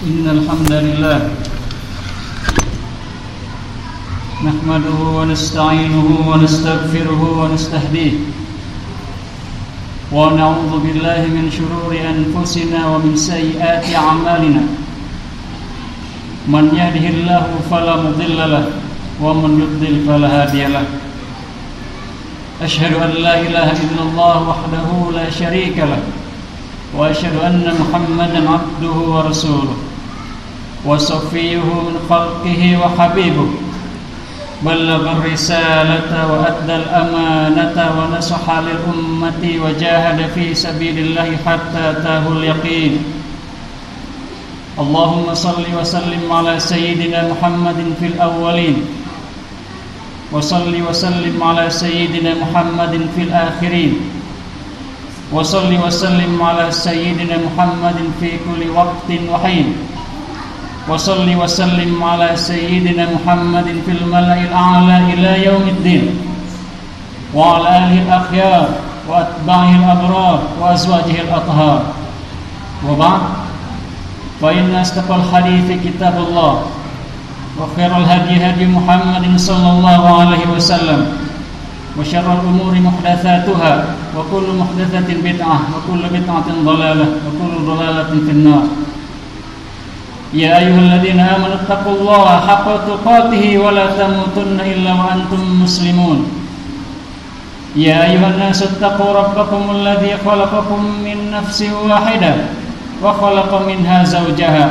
إن الحمد لله نحمده ونستعينه ونستغفره ونستهديه ونعوذ بالله من شرور أنفسنا ومن سيئات أعمالنا من يهده الله فلا مضل له ومن يضلل فلا هادي له أشهد أن لا إله إلا الله وحده لا شريك له وأشهد أن محمدا عبده ورسوله وصفيه من خلقه وحبيبه بلغ الرسالة وأدى الأمانة ونصح للأمة وجاهد في سبيل الله حتى أتاه اليقين اللهم صل وسلم على سيدنا محمد في الأولين وصل وسلم على سيدنا محمد في الآخرين وصل وسلم على سيدنا محمد في كل وقت وحين وصل وسلم على سيدنا محمد في الملأ الأعلى إلى يوم الدين وعلى آله الأخيار وأتباعه الأبرار وأزواجه الأطهار وبعد فإن أصدق الحديث كتاب الله وخير الهدي هدي محمد صلى الله عليه وسلم وشر الأمور محدثاتها وكل محدثة بدعة وكل بدعة ضلالة وكل ضلالة في النار يا أيها الذين آمنوا اتقوا الله حق تقاته ولا تموتن إلا وأنتم مسلمون يا أيها الناس اتقوا ربكم الذي خلقكم من نفس واحدة وخلق منها زوجها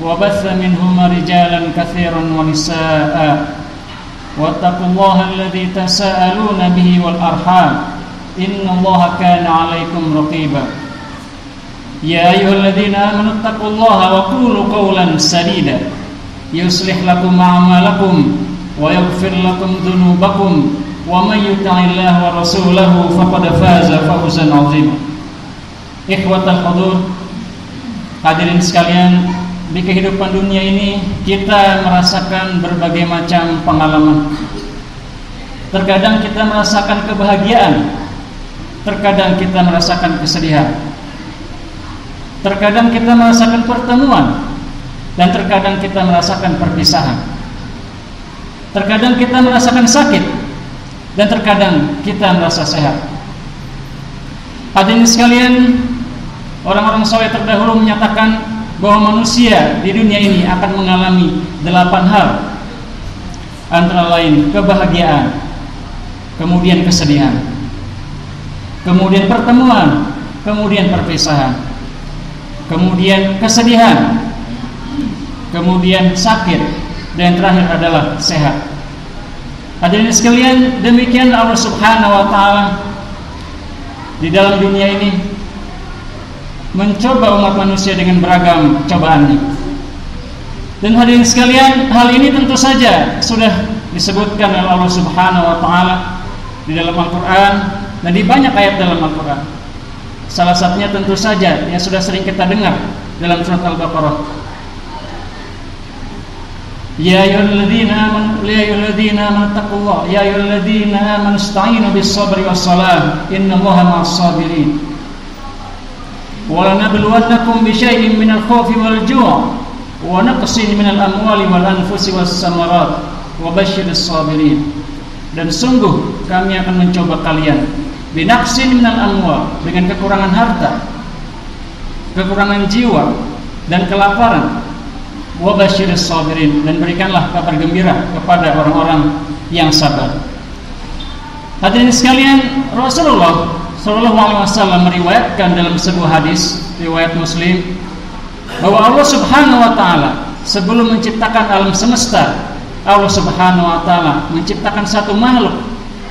وبث منهما رجالا كثيرا ونساء واتقوا الله الذي تساءلون به والأرحام إن الله كان عليكم رقيبا يا أيها الذين آمنوا اتقوا الله وقولوا قولا سديدا يصلح لكم أعمالكم ويغفر لكم ذنوبكم ومن يطع الله ورسوله فقد فاز فوزا عظيما إخوة الحضور hadirin sekalian, di kehidupan dunia ini kita merasakan berbagai macam pengalaman. Terkadang kita merasakan kebahagiaan, terkadang kita merasakan kesedihan, terkadang kita merasakan pertemuan, dan terkadang kita merasakan perpisahan. Terkadang kita merasakan sakit, dan terkadang kita merasa sehat. Hadirin sekalian, orang-orang saleh terdahulu menyatakan bahwa manusia di dunia ini akan mengalami 8 hal, antara lain kebahagiaan, kemudian kesedihan, kemudian pertemuan, kemudian perpisahan, kemudian kesedihan, kemudian sakit, dan terakhir adalah sehat. Hadirin sekalian, demikian Allah Subhanahu wa taala di dalam dunia ini mencoba umat manusia dengan beragam cobaannya. Dan hadirin sekalian, hal ini tentu saja sudah disebutkan oleh Allah Subhanahu wa taala di dalam Al-Qur'an dan di banyak ayat dalam Al-Qur'an. Salah satunya tentu saja yang sudah sering kita dengar dalam surat Al-Baqarah. Ya ayyuhalladzina amanu taqullaha ya ayyuhalladzina amanu ista'inu bis-sabri was-salah innallaha ma'as-sabirin. وَلَنَبْلُوَنَّكُمْ بِشَيْءٍ مِنَ الْخَوْفِ وَالْجُوعِ وَنَقْصٍ مِنَ الْأَمْوَالِ وَالْأَنْفُسِ وَالثَّمَرَاتِ وَبَشِّرِ الصَّابِرِينَ. Dan sungguh kami akan mencoba kalian binaqsin minal amwal, dengan kekurangan harta, kekurangan jiwa, dan kelaparan. Wabashiris sabirin, dan berikanlah kabar gembira kepada orang-orang yang sabar. Hadirin sekalian, Rasulullah Sallallahu Alaihi Wasallam meriwayatkan dalam sebuah hadis riwayat Muslim bahwa Allah Subhanahu Wa Taala sebelum menciptakan alam semesta, Allah Subhanahu Wa Taala menciptakan satu makhluk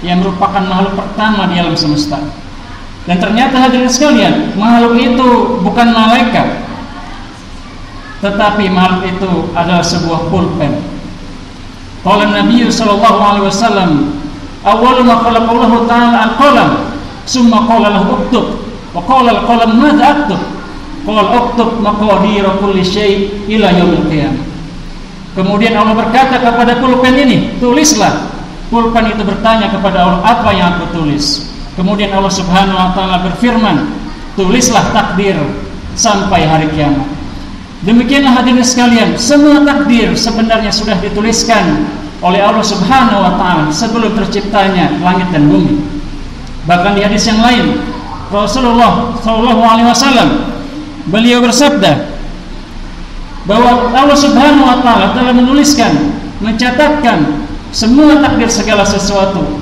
yang merupakan makhluk pertama di alam semesta. Dan ternyata hadirin sekalian, makhluk itu bukan malaikat, tetapi makhluk itu adalah sebuah pulpen. Qala Nabi Sallallahu Alaihi Wasallam, awwalu ma khalaqa Allah Ta'ala al-qalam, summa qala lahu uktub, wa qala al-qalam madza aktub, qala uktub maqadir kulli syai' ila yaumil qiyamah. Kemudian Allah berkata kepada pulpen ini, tulislah. Pulpen itu bertanya kepada Allah, apa yang aku tulis? Kemudian Allah Subhanahu wa taala berfirman, tulislah takdir sampai hari kiamat. Demikianlah hadirin sekalian, semua takdir sebenarnya sudah dituliskan oleh Allah Subhanahu wa taala sebelum terciptanya langit dan bumi. Bahkan di hadis yang lain, Rasulullah sallallahu alaihi wasallam beliau bersabda bahwa Allah Subhanahu wa taala telah menuliskan, mencatatkan semua takdir segala sesuatu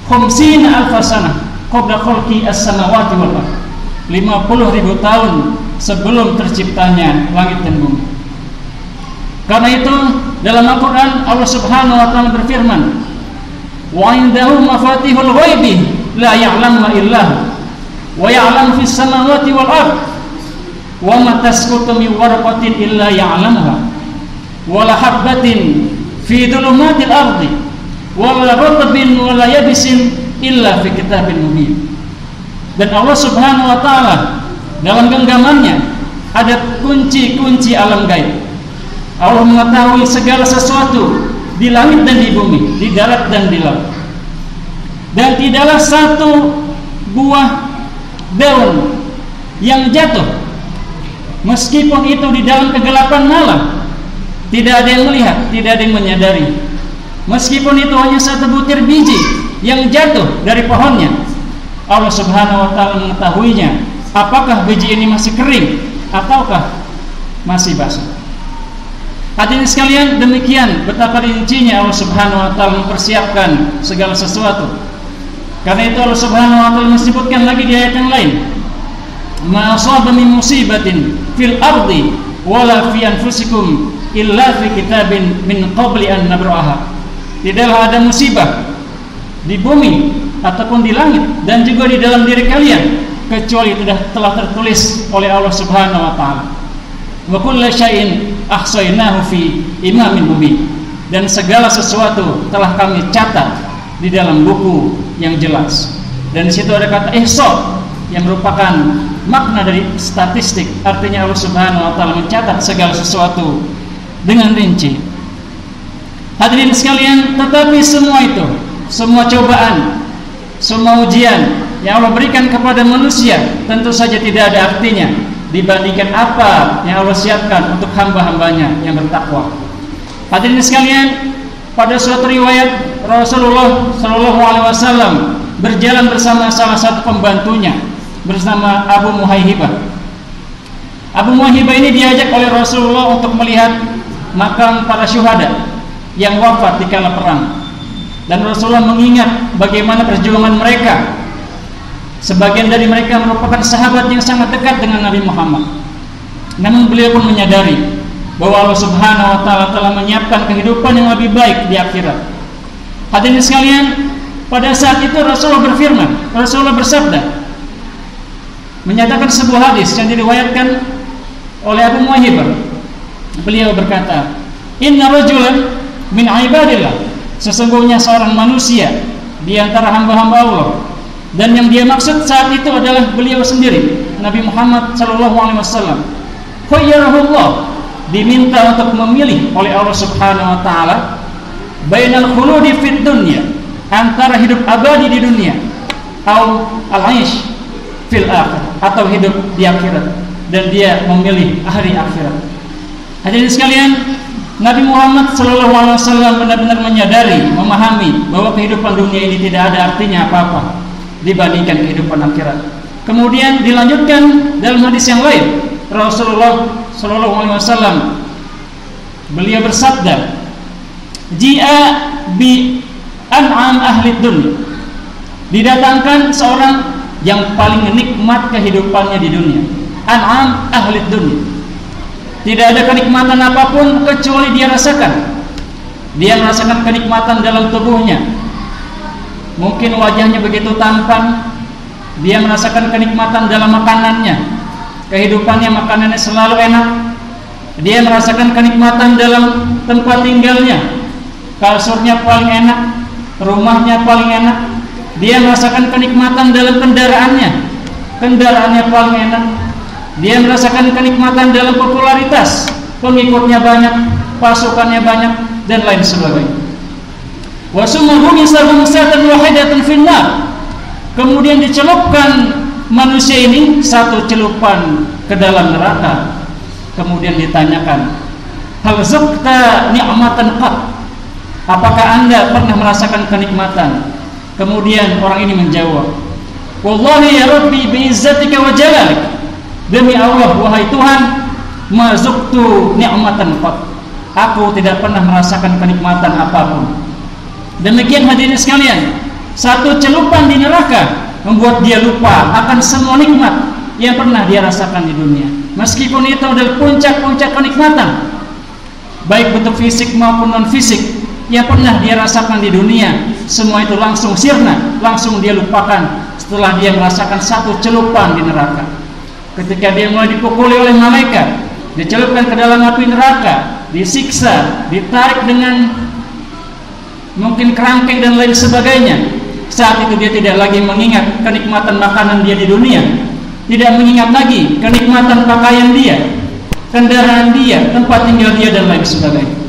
50 alfasana qabla khalqi as-samawati wal ardh, 50.000 tahun sebelum terciptanya langit dan bumi. Karena itu dalam Al-Quran Allah Subhanahu wa taala berfirman, wa indahu mafatihul ghaibi la ya'lamuha illa hu wa ya'lamu fis samawati wal ardh wa ma tasqutu min waraqatin illa ya'lamuha wa la habatin fi dhulumatil ardi wa la ratbin wa la yabisin illa fi kitabin mubin. Dan Allah Subhanahu wa taala dalam genggamannya ada kunci-kunci alam gaib. Allah mengetahui segala sesuatu di langit dan di bumi, di darat dan di laut. Dan tidaklah satu buah daun yang jatuh, meskipun itu di dalam kegelapan malam, tidak ada yang melihat, tidak ada yang menyadari. Meskipun itu hanya satu butir biji yang jatuh dari pohonnya, Allah Subhanahu wa taala mengetahuinya, apakah biji ini masih kering ataukah masih basah. Hadirin sekalian, demikian betapa rincinya Allah Subhanahu wa taala mempersiapkan segala sesuatu. Karena itu Allah Subhanahu wa taala menyebutkan lagi di ayat yang lain, ma asaba min musibatin fil ardi wala fi anfusikum illa fi kitabin min qabli an nabraha. Tidaklah ada musibah di bumi ataupun di langit dan juga di dalam diri kalian kecuali telah tertulis oleh Allah Subhanahu wa taala. Wa kullu syai'in ahsaynahu fi imamin mubin. Dan segala sesuatu telah kami catat di dalam buku yang jelas. Dan di situ ada kata ihsa yang merupakan makna dari statistik. Artinya Allah Subhanahu wa taala mencatat segala sesuatu dengan rinci. Hadirin sekalian, tetapi semua itu, semua cobaan, semua ujian yang Allah berikan kepada manusia tentu saja tidak ada artinya dibandingkan apa yang Allah siapkan untuk hamba-hambanya yang bertakwa. Hadirin sekalian, pada suatu riwayat Rasulullah Shallallahu Alaihi Wasallam berjalan bersama salah satu pembantunya bersama Abu Muhaihibah. Abu Muhaihibah ini diajak oleh Rasulullah untuk melihat makam para syuhada yang wafat di kala perang. Dan Rasulullah mengingat bagaimana perjuangan mereka. Sebagian dari mereka merupakan sahabat yang sangat dekat dengan Nabi Muhammad. Namun beliau pun menyadari bahwa Allah Subhanahu wa taala telah menyiapkan kehidupan yang lebih baik di akhirat. Hadirin sekalian, pada saat itu Rasulullah berfirman, Rasulullah bersabda, menyatakan sebuah hadis yang diriwayatkan oleh Abu Muhaihibah. Beliau berkata, "Inna rajulan min ibadillah." Sesungguhnya seorang manusia di antara hamba-hamba Allah. Dan yang dia maksud saat itu adalah beliau sendiri, Nabi Muhammad sallallahu alaihi wasallam. Khayyarahullah, diminta untuk memilih oleh Allah Subhanahu wa taala bainal khuludi fid dunya, antara hidup abadi di dunia, atau al-aish fil akhir, atau hidup di akhirat, dan dia memilih hari akhirat. Hadirin sekalian, Nabi Muhammad sallallahu alaihi wasallam benar-benar menyadari, memahami bahwa kehidupan dunia ini tidak ada artinya apa-apa dibandingkan kehidupan akhirat. Kemudian dilanjutkan dalam hadis yang lain, Rasulullah sallallahu alaihi wasallam beliau bersabda, "Ji'a bi an'am ahli dunya." Didatangkan seorang yang paling nikmat kehidupannya di dunia. An'am ahli dunya. Tidak ada kenikmatan apapun kecuali dia rasakan. Dia merasakan kenikmatan dalam tubuhnya. Mungkin wajahnya begitu tampan, dia merasakan kenikmatan dalam makanannya. Kehidupannya, makanannya selalu enak. Dia merasakan kenikmatan dalam tempat tinggalnya. Kasurnya paling enak, rumahnya paling enak. Dia merasakan kenikmatan dalam kendaraannya. Kendaraannya paling enak. Dia merasakan kenikmatan dalam popularitas. Pengikutnya banyak, pasukannya banyak, dan lain sebagainya. Wa summa humisahum satan wahidatan finnar. Kemudian dicelupkan manusia ini satu celupan ke dalam neraka. Kemudian ditanyakan, hal zuqta ni'matan qat? Apakah Anda pernah merasakan kenikmatan? Kemudian orang ini menjawab, wallahi ya Rabbi bi'izzatika wa jalalik, demi Allah wahai Tuhan, ma zuqtu ni'matan qat, aku tidak pernah merasakan kenikmatan apapun. Demikian hadirin sekalian, satu celupan di neraka membuat dia lupa akan semua nikmat yang pernah dia rasakan di dunia. Meskipun itu adalah puncak-puncak kenikmatan, baik bentuk fisik maupun non fisik yang pernah dia rasakan di dunia, semua itu langsung sirna, langsung dia lupakan setelah dia merasakan satu celupan di neraka. Ketika dia mulai dipukuli oleh malaikat, dicelupkan ke dalam api neraka, disiksa, ditarik dengan mungkin kerangkeng dan lain sebagainya. Saat itu dia tidak lagi mengingat kenikmatan makanan dia di dunia, tidak mengingat lagi kenikmatan pakaian dia, kendaraan dia, tempat tinggal dia dan lain sebagainya.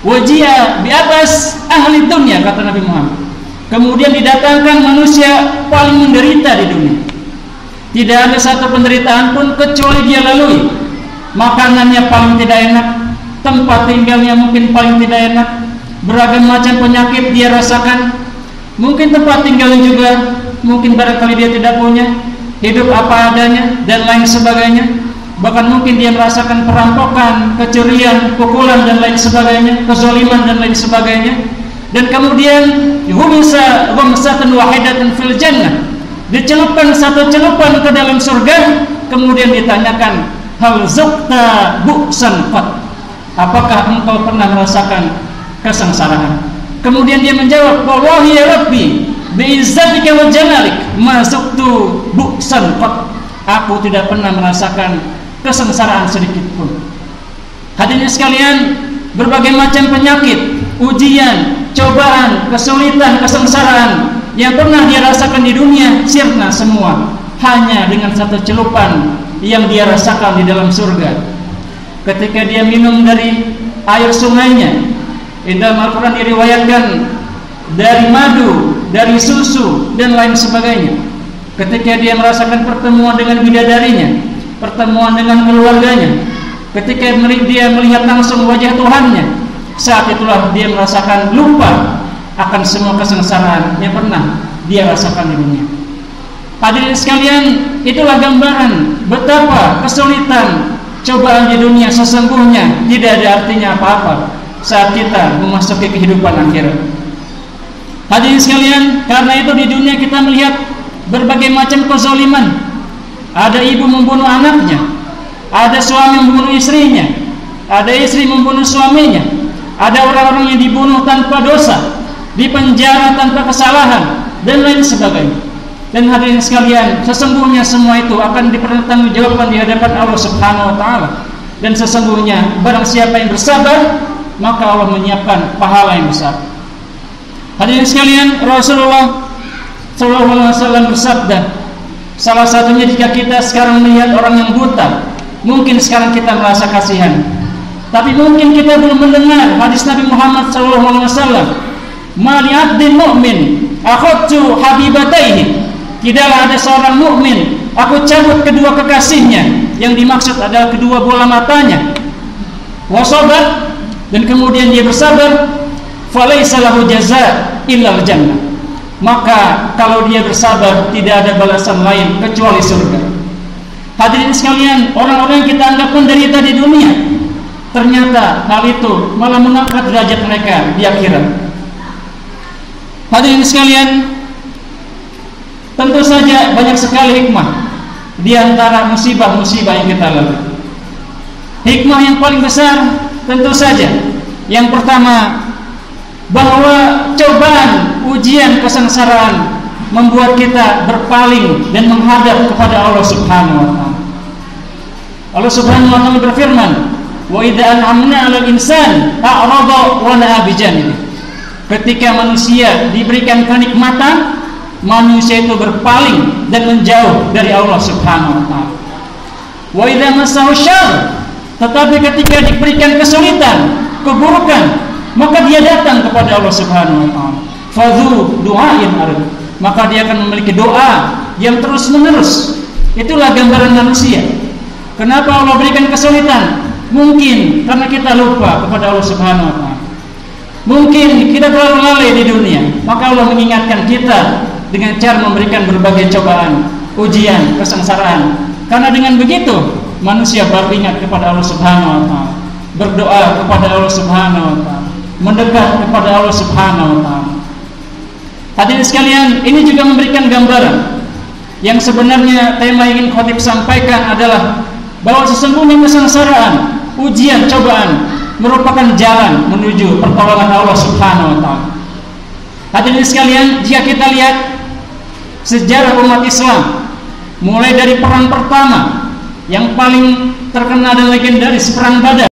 Wajia bi atas ahli dunia, kata Nabi Muhammad. Kemudian didatangkan manusia paling menderita di dunia. Tidak ada satu penderitaan pun kecuali dia lalui. Makanannya paling tidak enak, tempat tinggalnya mungkin paling tidak enak, beragam macam penyakit dia rasakan. Mungkin tempat tinggalnya juga mungkin barangkali dia tidak punya, hidup apa adanya dan lain sebagainya. Bahkan mungkin dia merasakan perampokan, kecurian, pukulan dan lain sebagainya, kezaliman dan lain sebagainya. Dan kemudian humisa ghamsatan wahidatan fil jannah, dicelupkan satu celupan ke dalam surga. Kemudian ditanyakan, hal zuqta bu'san qat, apakah engkau pernah merasakan kesengsaraan? Kemudian dia menjawab, wallahi ya Rabbi bi'izzatika wa jalalik ma zuqtu bu'san qat, aku tidak pernah merasakan kesengsaraan sedikit pun. Hadirin sekalian, berbagai macam penyakit, ujian, cobaan, kesulitan, kesengsaraan yang pernah dia rasakan di dunia sirna semua hanya dengan satu celupan yang dia rasakan di dalam surga. Ketika dia minum dari air sungainya, di dalam Al-Quran diriwayatkan dari madu, dari susu dan lain sebagainya. Ketika dia merasakan pertemuan dengan bidadarinya, pertemuan dengan keluarganya, ketika dia melihat langsung wajah Tuhannya, saat itulah dia merasakan lupa akan semua kesengsaraan yang pernah dia rasakan di dunia. Hadirin sekalian, itulah gambaran betapa kesulitan cobaan di dunia sesungguhnya tidak ada artinya apa-apa saat kita memasuki kehidupan akhirat. Hadirin sekalian, karena itu di dunia kita melihat berbagai macam kezaliman. Ada ibu membunuh anaknya, ada suami membunuh istrinya, ada istri membunuh suaminya, ada orang-orang yang dibunuh tanpa dosa, dipenjara tanpa kesalahan dan lain sebagainya. Dan hadirin sekalian, sesungguhnya semua itu akan dipertanggungjawabkan di hadapan Allah Subhanahu wa taala. Dan sesungguhnya barang siapa yang bersabar, maka Allah menyiapkan pahala yang besar. Hadirin sekalian, Rasulullah sallallahu alaihi wasallam bersabda, salah satunya jika kita sekarang melihat orang yang buta, mungkin sekarang kita merasa kasihan, tapi mungkin kita belum mendengar hadis Nabi Muhammad sallallahu alaihi wasallam, ma li 'abdin mu'min akhadtu habibataihi, tidaklah ada seorang mukmin aku cabut kedua kekasihnya, yang dimaksud adalah kedua bola matanya, wasabat, dan kemudian dia bersabar, falaisa lahu jazaa illa al-jannah, maka kalau dia bersabar tidak ada balasan lain kecuali surga. Hadirin sekalian, orang-orang yang kita anggap menderita di dunia, ternyata hal itu malah mengangkat derajat mereka di akhirat. Hadirin sekalian, tentu saja banyak sekali hikmah di antara musibah-musibah yang kita lalui. Hikmah yang paling besar tentu saja yang pertama, bahwa cobaan, ujian, kesengsaraan membuat kita berpaling dan menghadap kepada Allah Subhanahu wa taala. Allah Subhanahu wa taala berfirman, "Wa idza an'amna 'alal insan a'rada wa na'a bi janibi." Ketika manusia diberikan kenikmatan, manusia itu berpaling dan menjauh dari Allah Subhanahu wa taala. Wa idza massahu syarr, tetapi ketika diberikan kesulitan, keburukan, maka dia datang kepada Allah Subhanahu wa taala. Fadhu du'ain arad, maka dia akan memiliki doa yang terus-menerus. Itulah gambaran manusia. Kenapa Allah berikan kesulitan? Mungkin karena kita lupa kepada Allah Subhanahu wa taala. Mungkin kita terlalu lalai di dunia, maka Allah mengingatkan kita dengan cara memberikan berbagai cobaan, ujian, kesengsaraan. Karena dengan begitu manusia baru ingat kepada Allah Subhanahu wa taala, berdoa kepada Allah Subhanahu wa taala, mendekat kepada Allah Subhanahu wa taala. Hadirin sekalian, ini juga memberikan gambaran yang sebenarnya tema yang ingin khotib sampaikan adalah bahwa sesungguhnya kesengsaraan, ujian, cobaan merupakan jalan menuju pertolongan Allah Subhanahu wa taala. Hadirin sekalian, jika kita lihat sejarah umat Islam mulai dari perang pertama yang paling terkenal dan legendaris, perang Badar,